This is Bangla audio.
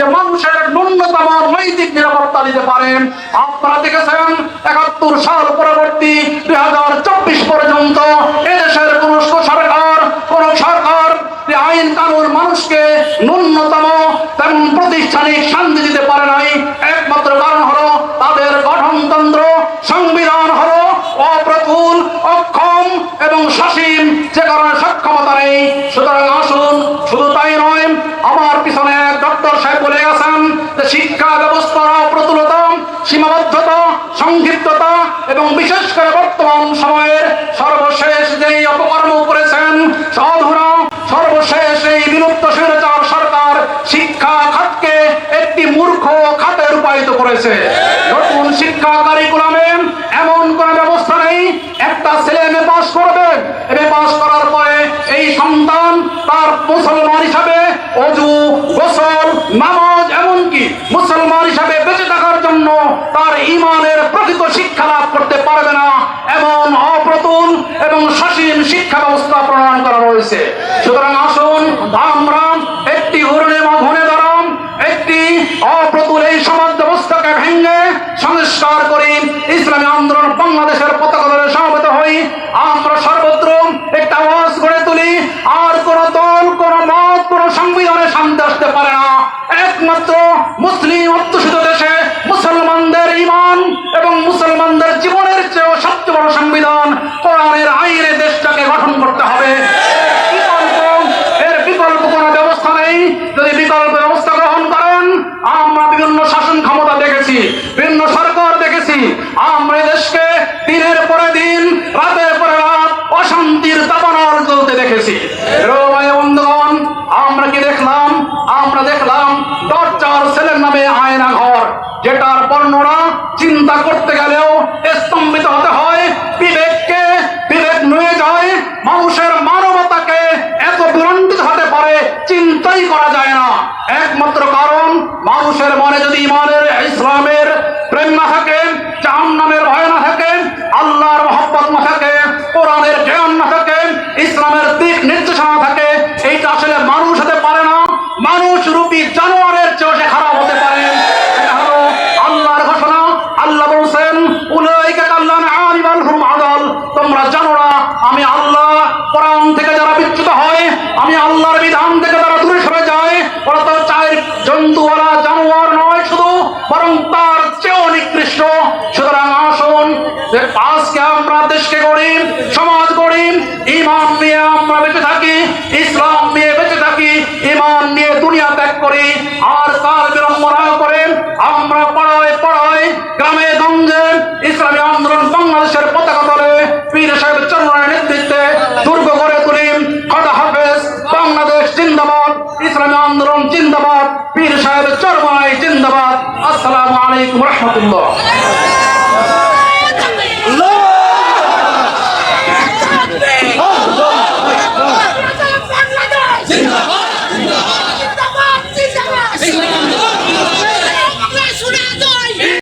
যে মানুষের ন্যূনতম নৈতিক নিরাপত্তা দিতে পারেন। আপনারা দেখেছেন ৭১ সাল পরবর্তী ২০২৪ পর্যন্ত এদেশের কোন সরকার আইন কানুন মানুষকে ন্যূনতম তেমন প্রাতিষ্ঠানিক শান্তি দিতে পারে নাই। একমাত্র কারণ হলো তাদের গঠনতন্ত্র, সংবিধান হলো অপ্রতুল, অক্ষম এবং সসীম, যে কারণে সক্ষমতা নেই। সুতরাং আসুন, শুধু তাই নয়, আমার পিছনে ডক্টর সাহেব বলে গেছেন যে শিক্ষা ব্যবস্থার অপ্রতুলতা, সীমাবদ্ধতা, সংক্ষিপ্ততা এবং বিশেষ করে বর্তমান সময়ের সর্বশেষ যেই অপকর্ম করেছেন সাধুরা, সর্বশেষ এই বিলুপ্ত স্বৈরাচার সরকার শিক্ষা খাতকে একটি মূর্খ খাতে রূপায়িত করেছে। নতুন শিক্ষা কারিকুলামে এমন কোন ব্যবস্থা নেই একটা ছেলে এমএ পাস করবে, এমএ পাস করার পরে এই সন্তান তার মুসলমান হিসাবে ওযু, গোসল, নামাজ, এমনকি মুসলমান হিসাবে বেঁচে থাকার জন্য তার ঈমানের প্রকৃত শিক্ষা লাভ করতে পারবে না, এমন অপ্রতুল এবং সসীম শিক্ষা ব্যবস্থা প্রণয়ন করা রয়েছে। সুতরাং আসুন আমরা একটি ঘূর্ণে ধরাম, একটি অপ্রতুল এই সমাজ ব্যবস্থাকে ভেঙে সংস্কার করি, ইসলামী আন্দোলন বাংলাদেশের পতাকা ধরে সমবেত হই, আমরা সর্বত্র একটা আওয়াজ গড়ে তুলি। আর কোন দল, কোন মত, কোন সংবিধানে শান্তি আসতে পারে না। একমাত্র মুসলিম অধ্যুষিত দেশে মুসলমানদের ঈমান এবং মুসলমানদের জীবনের চেয়েও সবচেয়ে বড় সংবিধান কোরআনের আইনে দেশটাকে গঠন করতে হবে। এর বিকল্প কোন ব্যবস্থা নেই। যদি বিকল্প ব্যবস্থা গ্রহণ করেন, আমরা বিভিন্ন শাসন ক্ষমতা দেখেছি, বিভিন্ন সরকার দেখেছি, আমরা দেশকে দিনের পরে দিন, রাতের পরে রাত অশান্তির দাবানল চলতে দেখেছি। বন্ধুগণ, আমরা কি দেখলাম? আমরা দেখলাম টর্চার সেলের নামে আয়না ঘর, যেটার বর্ণনা চিন্তা করতে গেলেও স্তম্ভিত হতে হয়। বিবেক নুয়ে যায়, মানুষের মানবতাকে এত বিরঞ্জিত হতে পারে চিন্তাই করা যায় না। একমাত্র কারণ, মানুষের মনে যদি ঈমানের, ইসলামের প্রেম না থাকে, জাহান্নামের ভয় না থাকে, আল্লাহর মহব্বত না থাকে, কোরআনের জ্ঞান না থাকে, ইসলামের দিক নির্দেশনা থাকে, এইটা আসলে মানুষ হতে পারে না। মানুষ রূপী জানোয়ারের চেয়েও সে খারাপ হতে পারে। এটা হলো আল্লাহর ঘোষণা। আল্লাহ বলছেন, উলাইকা কাল্লানআম বাল হুম আদাল, তোমরা জানো না আমি আল্লাহ। কোরআন থেকে যারা বিচ্যুত হয়, আমি আল্লাহর বিধান থেকে যারা দূরে সরে যায়, ওরা তো চায় জন্তুওয়ালা জানোয়ার নয় শুধু, বরং তার চেয়েও নিকৃষ্ট। সুতরাং আসুন, আজকে আমরা দেশকে গড়ি, সমাজ গড়ি, ঈমান নিয়ে আমরা বেঁচে থাকি, ইসলাম নিয়ে বেঁচে থাকি, ঈমান নিয়ে দুনিয়া ত্যাগ করি। আর কাল বিলম্ব না করে আমরা পড়ায় গ্রামে গঞ্জে ইসলামী আন্দোলন বাংলাদেশের পতাকা তলে পীর সাহেবের চরণের নেতৃত্বে দুর্গ গড়ে তুলি। খোদা হাফেজ। বাংলাদেশ জিন্দাবাদ, ইসলামী আন্দোলন জিন্দাবাদ, পীর সাহেবের চরমায় জিন্দাবাদ। আসসালামু আলাইকুম রহমতুল্লাহ।